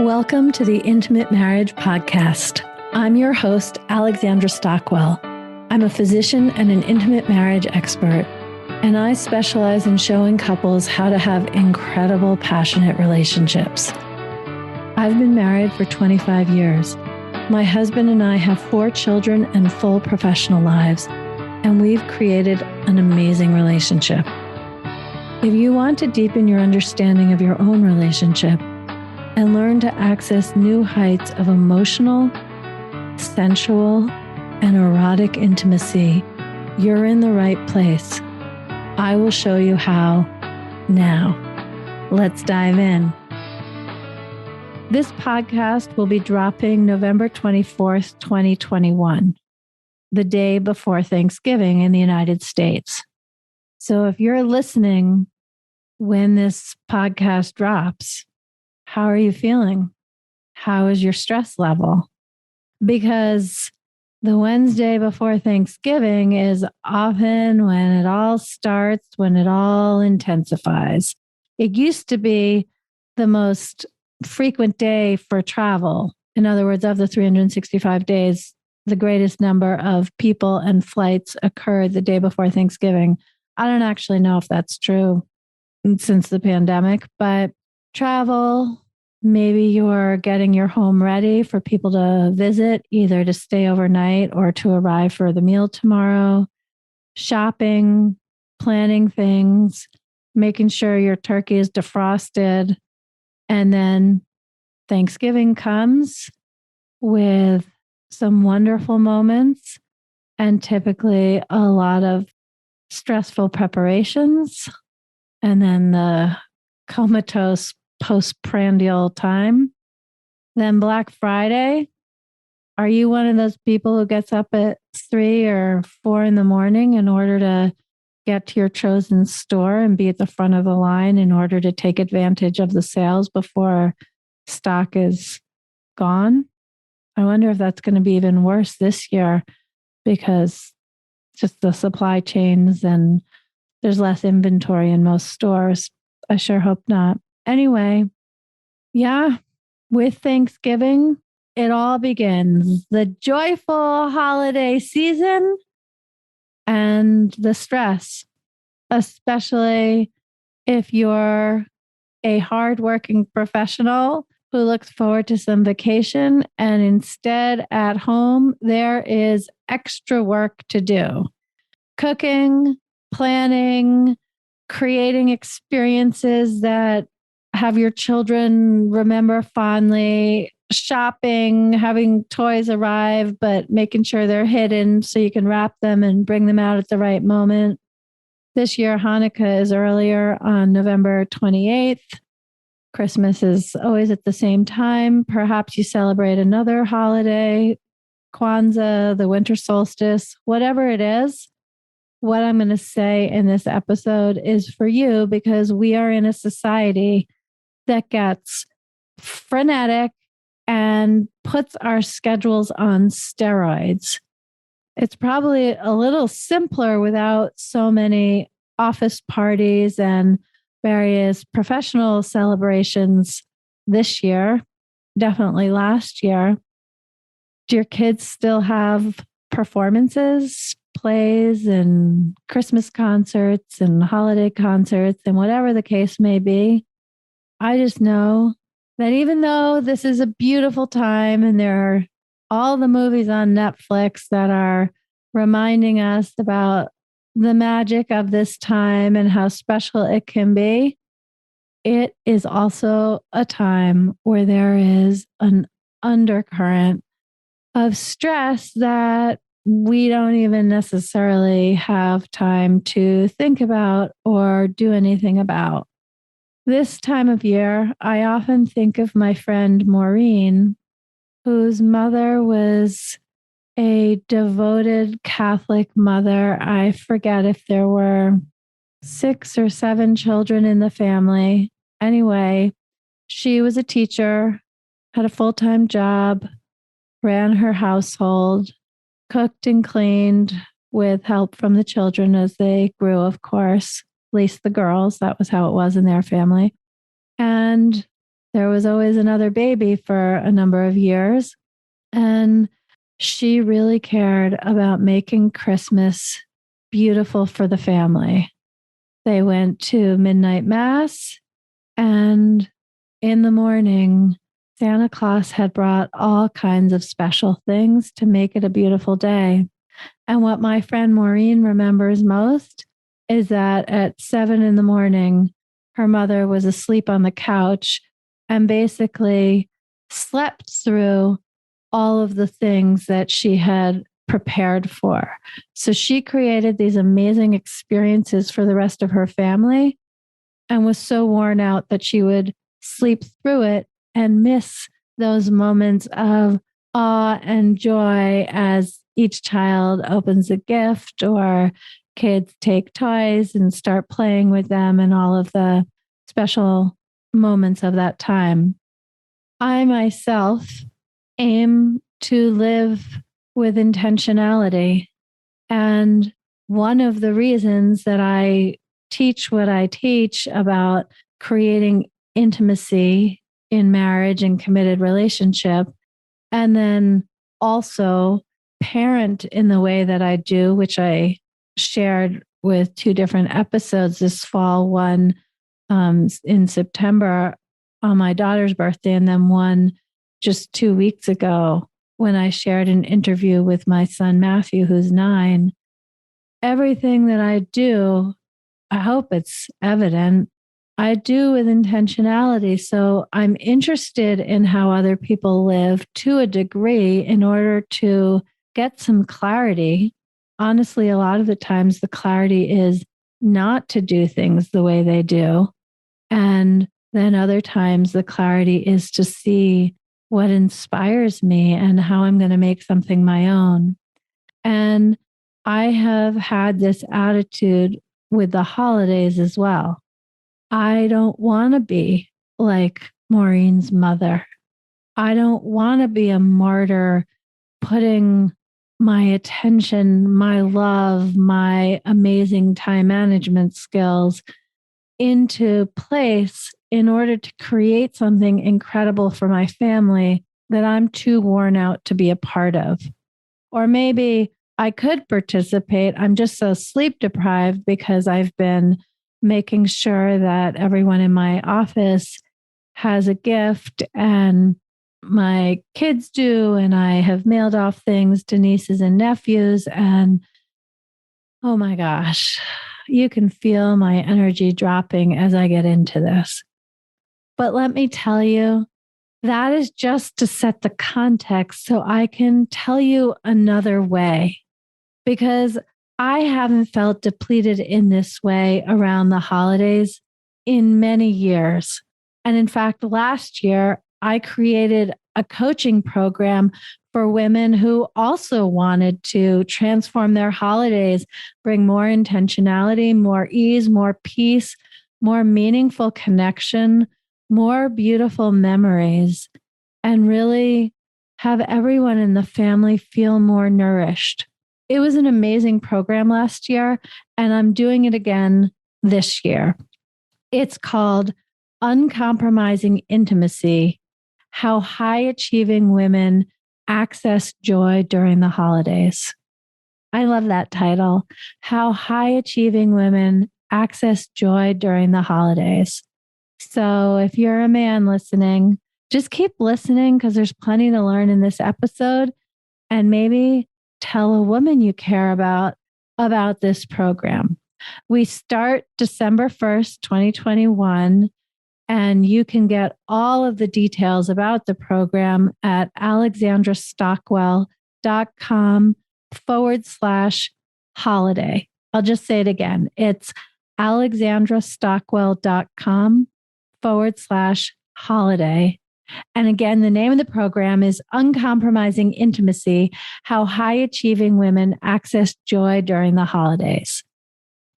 Welcome to the Intimate Marriage Podcast. I'm your host, Alexandra Stockwell. I'm a physician and an intimate marriage expert, and I specialize in showing couples how to have incredible, passionate relationships. I've been married for 25 years. My husband and I have 4 children and full professional lives, and we've created an amazing relationship. If you want to deepen your understanding of your own relationship and learn to access new heights of emotional, sensual, and erotic intimacy, you're in the right place. I will show you how now. Let's dive in. This podcast will be dropping November 24th, 2021, the day before Thanksgiving in the United States. So if you're listening when this podcast drops, how are you feeling? How is your stress level? Because the Wednesday before Thanksgiving is often when it all starts, when it all intensifies. It used to be the most frequent day for travel. In other words, of the 365 days, the greatest number of people and flights occurred the day before Thanksgiving. I don't actually know if that's true since the pandemic, but travel, maybe you're getting your home ready for people to visit, either to stay overnight or to arrive for the meal tomorrow, shopping, planning things, making sure your turkey is defrosted. And then Thanksgiving comes with some wonderful moments and typically a lot of stressful preparations. And then the comatose postprandial time. Then Black Friday. Are you one of those people who gets up at 3 or 4 in the morning in order to get to your chosen store and be at the front of the line in order to take advantage of the sales before stock is gone? I wonder if that's going to be even worse this year because just the supply chains and there's less inventory in most stores. I sure hope not. Anyway, yeah, with Thanksgiving, it all begins. The joyful holiday season and the stress, especially if you're a hardworking professional who looks forward to some vacation and instead at home, there is extra work to do. Cooking, planning, creating experiences that have your children remember fondly, shopping, having toys arrive, but making sure they're hidden so you can wrap them and bring them out at the right moment. This year, Hanukkah is earlier on November 28th. Christmas is always at the same time. Perhaps you celebrate another holiday, Kwanzaa, the winter solstice, whatever it is. What I'm going to say in this episode is for you because we are in a society that gets frenetic and puts our schedules on steroids. It's probably a little simpler without so many office parties and various professional celebrations this year, definitely last year. Do your kids still have performances, plays, and Christmas concerts and holiday concerts and whatever the case may be? I just know that even though this is a beautiful time and there are all the movies on Netflix that are reminding us about the magic of this time and how special it can be, it is also a time where there is an undercurrent of stress that we don't even necessarily have time to think about or do anything about. This time of year, I often think of my friend Maureen, whose mother was a devoted Catholic mother. I forget if there were 6 or 7 children in the family. Anyway, she was a teacher, had a full-time job, ran her household, cooked and cleaned with help from the children as they grew, of course, at least the girls. That was how it was in their family. And there was always another baby for a number of years. And she really cared about making Christmas beautiful for the family. They went to midnight mass, and in the morning, Santa Claus had brought all kinds of special things to make it a beautiful day. And what my friend Maureen remembers most is that at 7 a.m, her mother was asleep on the couch and basically slept through all of the things that she had prepared for. So she created these amazing experiences for the rest of her family and was so worn out that she would sleep through it and miss those moments of awe and joy as each child opens a gift or kids take toys and start playing with them and all of the special moments of that time. I myself aim to live with intentionality. And one of the reasons that I teach what I teach about creating intimacy in marriage and committed relationship, and then also parent in the way that I do, which I shared with 2 different episodes this fall, one in September on my daughter's birthday, and then one just 2 weeks ago when I shared an interview with my son, Matthew, who's 9. Everything that I do, I hope it's evident, I do with intentionality. So I'm interested in how other people live to a degree in order to get some clarity. Honestly, a lot of the times the clarity is not to do things the way they do. And then other times the clarity is to see what inspires me and how I'm going to make something my own. And I have had this attitude with the holidays as well. I don't want to be like Maureen's mother. I don't want to be a martyr putting my attention, my love, my amazing time management skills into place in order to create something incredible for my family that I'm too worn out to be a part of. Or maybe I could participate. I'm just so sleep deprived because I've been making sure that everyone in my office has a gift and my kids do. And I have mailed off things to nieces and nephews. And oh my gosh, you can feel my energy dropping as I get into this. But let me tell you, that is just to set the context so I can tell you another way, because I haven't felt depleted in this way around the holidays in many years. And in fact, last year, I created a coaching program for women who also wanted to transform their holidays, bring more intentionality, more ease, more peace, more meaningful connection, more beautiful memories, and really have everyone in the family feel more nourished. It was an amazing program last year, and I'm doing it again this year. It's called Uncompromising Intimacy: How High Achieving Women Access Joy During the Holidays. I love that title. How High Achieving Women Access Joy During the Holidays. So if you're a man listening, just keep listening because there's plenty to learn in this episode, and maybe tell a woman you care about this program. We start December 1st, 2021, and you can get all of the details about the program at alexandrastockwell.com/holiday. I'll just say it again. It's alexandrastockwell.com/holiday. And again, the name of the program is Uncompromising Intimacy: How High Achieving Women Access Joy During the Holidays.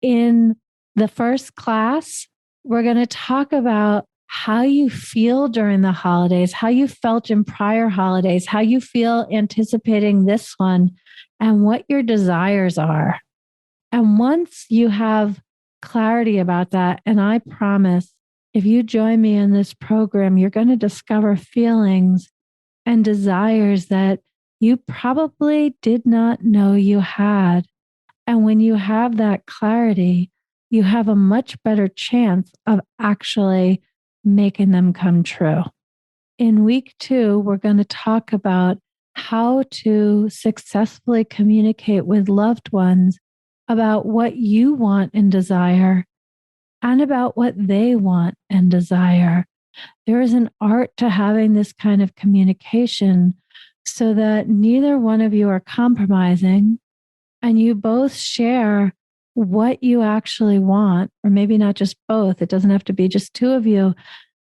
In the first class, we're going to talk about how you feel during the holidays, how you felt in prior holidays, how you feel anticipating this one, and what your desires are. And once you have clarity about that, and I promise if you join me in this program, you're going to discover feelings and desires that you probably did not know you had. And when you have that clarity, you have a much better chance of actually making them come true. In week 2, we're going to talk about how to successfully communicate with loved ones about what you want and desire and about what they want and desire. There is an art to having this kind of communication so that neither one of you are compromising and you both share what you actually want, or maybe not just both. It doesn't have to be just two of you,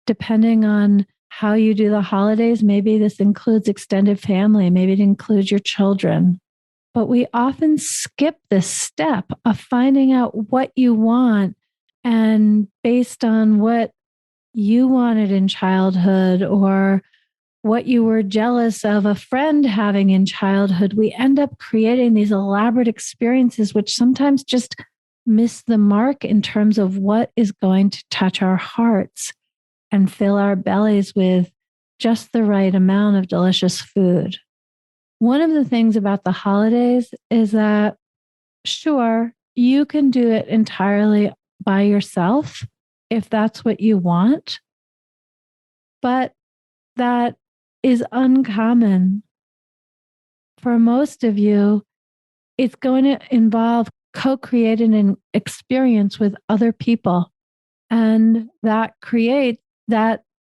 depending on how you do the holidays. Maybe this includes extended family, maybe it includes your children. But we often skip this step of finding out what you want, and based on what you wanted in childhood or what you were jealous of a friend having in childhood, we end up creating these elaborate experiences, which sometimes just miss the mark in terms of what is going to touch our hearts and fill our bellies with just the right amount of delicious food. One of the things about the holidays is that, sure, you can do it entirely by yourself if that's what you want, but that is uncommon. For most of you, it's going to involve co-creating an experience with other people. And that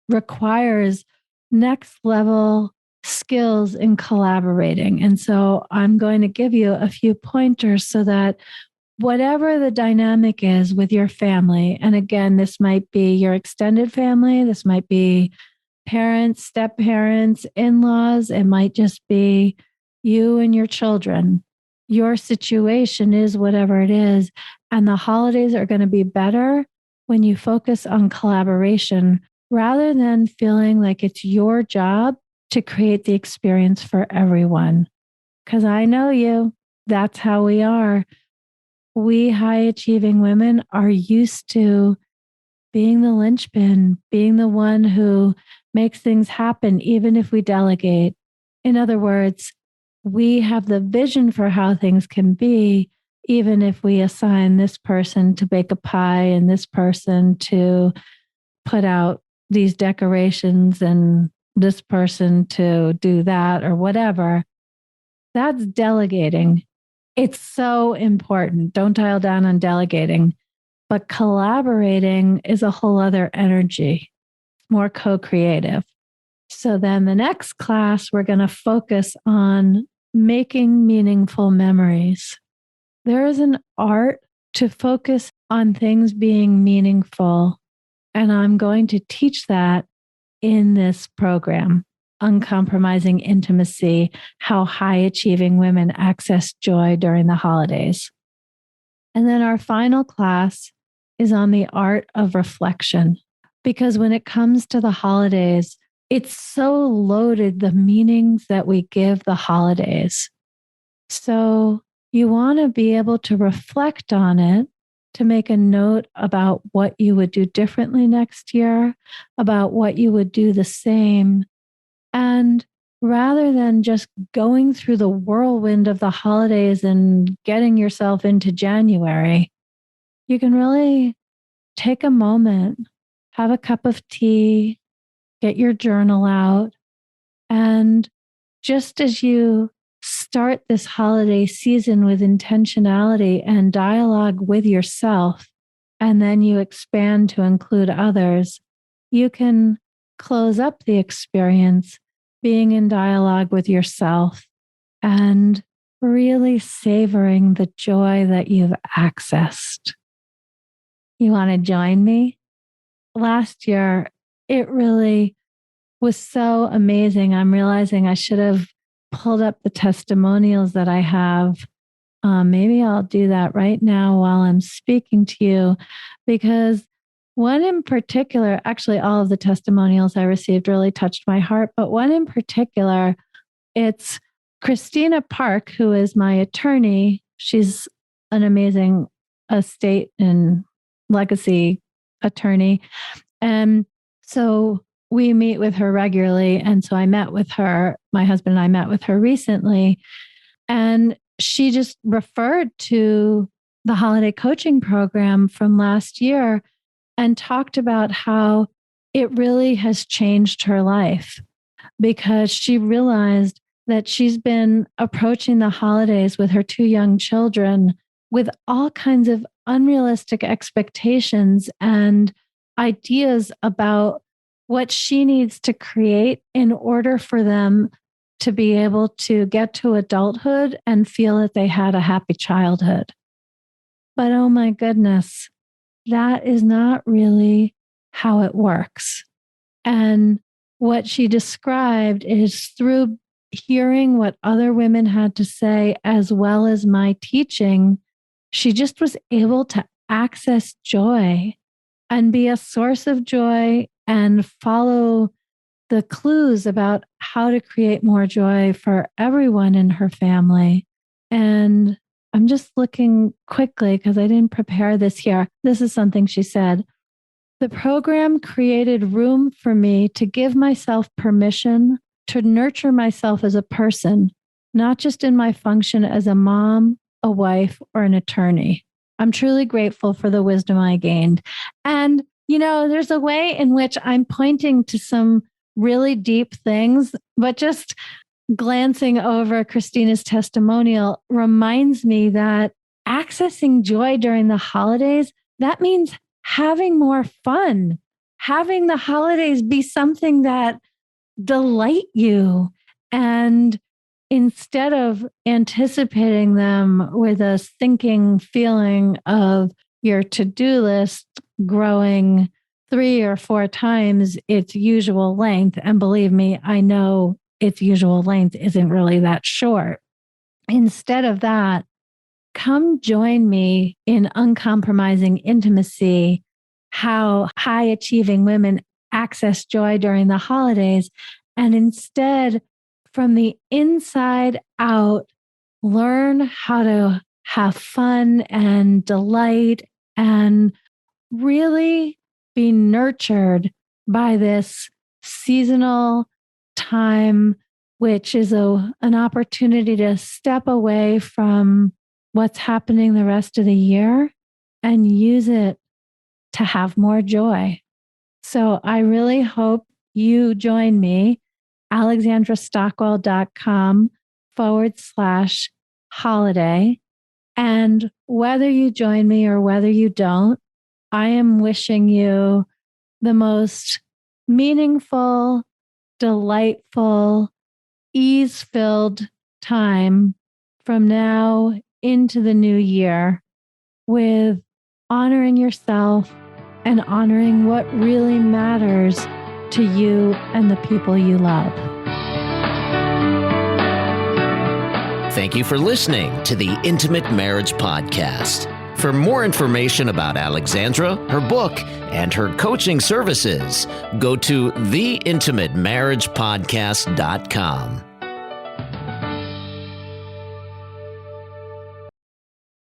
requires next level skills in collaborating. And so I'm going to give you a few pointers so that whatever the dynamic is with your family, and again, this might be your extended family, this might be parents, step-parents, in-laws, it might just be you and your children. Your situation is whatever it is. And the holidays are going to be better when you focus on collaboration rather than feeling like it's your job to create the experience for everyone. Because I know you, that's how we are. We high achieving women are used to being the linchpin, being the one who makes things happen, even if we delegate. In other words, we have the vision for how things can be, even if we assign this person to bake a pie and this person to put out these decorations and this person to do that or whatever. That's delegating. It's so important. Don't dial down on delegating. But collaborating is a whole other energy, more co-creative. So then the next class, we're going to focus on making meaningful memories. There is an art to focus on things being meaningful. And I'm going to teach that in this program, Uncompromising Intimacy, how high achieving women access joy during the holidays. And then our final class is on the art of reflection. Because when it comes to the holidays, it's so loaded, the meanings that we give the holidays. So you want to be able to reflect on it, to make a note about what you would do differently next year, about what you would do the same. And rather than just going through the whirlwind of the holidays and getting yourself into January, you can really take a moment, have a cup of tea, get your journal out, and just as you start this holiday season with intentionality and dialogue with yourself, and then you expand to include others, you can close up the experience being in dialogue with yourself and really savoring the joy that you've accessed. You want to join me? Last year, it really was so amazing. I'm realizing I should have pulled up the testimonials that I have. Maybe I'll do that right now while I'm speaking to you, because one in particular, actually all of the testimonials I received really touched my heart, but one in particular, it's Christina Park, who is my attorney. She's an amazing estate and legacy attorney. And so we meet with her regularly. And so I met with her, my husband and I met with her recently, and she just referred to the holiday coaching program from last year and talked about how it really has changed her life, because she realized that she's been approaching the holidays with her 2 young children with all kinds of unrealistic expectations and ideas about what she needs to create in order for them to be able to get to adulthood and feel that they had a happy childhood. But oh my goodness, that is not really how it works. And what she described is through hearing what other women had to say, as well as my teaching, she just was able to access joy and be a source of joy and follow the clues about how to create more joy for everyone in her family. And I'm just looking quickly because I didn't prepare this here. This is something she said. The program created room for me to give myself permission to nurture myself as a person, not just in my function as a mom, a wife, or an attorney. I'm truly grateful for the wisdom I gained. And, there's a way in which I'm pointing to some really deep things, but just glancing over Christina's testimonial reminds me that accessing joy during the holidays, that means having more fun, having the holidays be something that delight you. And instead of anticipating them with a sinking feeling of your to-do list growing 3 or 4 times its usual length, and believe me, I know its usual length isn't really that short. Instead of that, come join me in Uncompromising Intimacy, how high achieving women access joy during the holidays, and instead, from the inside out, learn how to have fun and delight and really be nurtured by this seasonal time, which is an opportunity to step away from what's happening the rest of the year and use it to have more joy. So I really hope you join me, alexandrastockwell.com/holiday. And whether you join me or whether you don't, I am wishing you the most meaningful, delightful, ease-filled time from now into the new year, with honoring yourself and honoring what really matters to you and the people you love. Thank you for listening to the Intimate Marriage Podcast. For more information about Alexandra, her book, and her coaching services, go to theintimatemarriagepodcast.com.